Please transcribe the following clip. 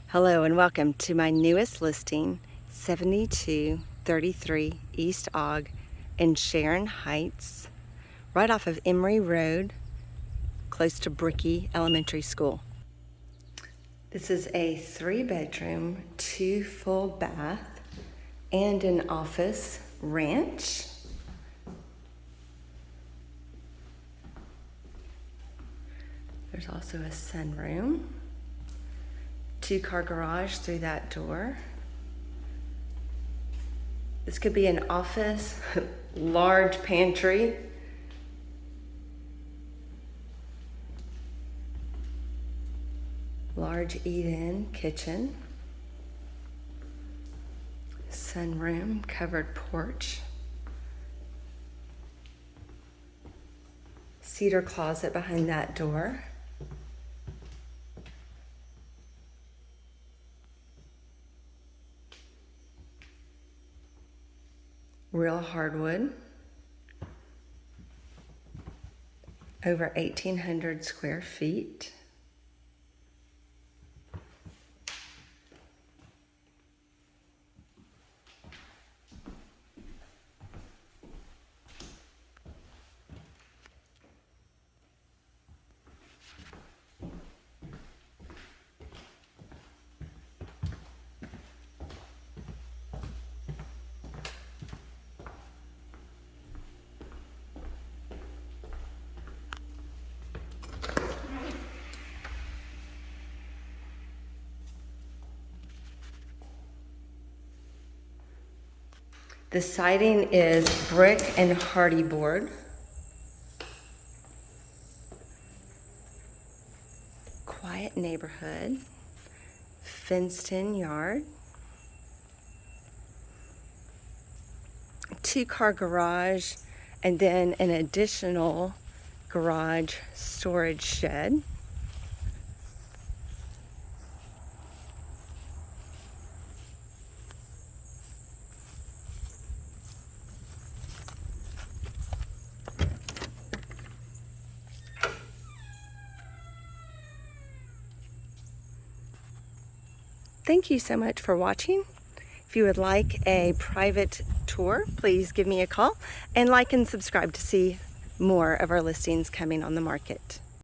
Hello and welcome to my newest listing, 7233 East Ogg in Sharon Heights, right off of Emory Road, close to Brickey Elementary School. This is a 3-bedroom, 2 full bath, and an office ranch. There's also a sunroom. 2-car garage through that door. This could be an office, large pantry. Large eat-in kitchen. Sunroom, covered porch. Cedar closet behind that door. Real hardwood, over 1,800 square feet. The siding is brick and hardy board. Quiet neighborhood, fenced-in yard. 2-car garage, and then an additional garage storage shed. Thank you so much for watching. If you would like a private tour, please give me a call and like and subscribe to see more of our listings coming on the market.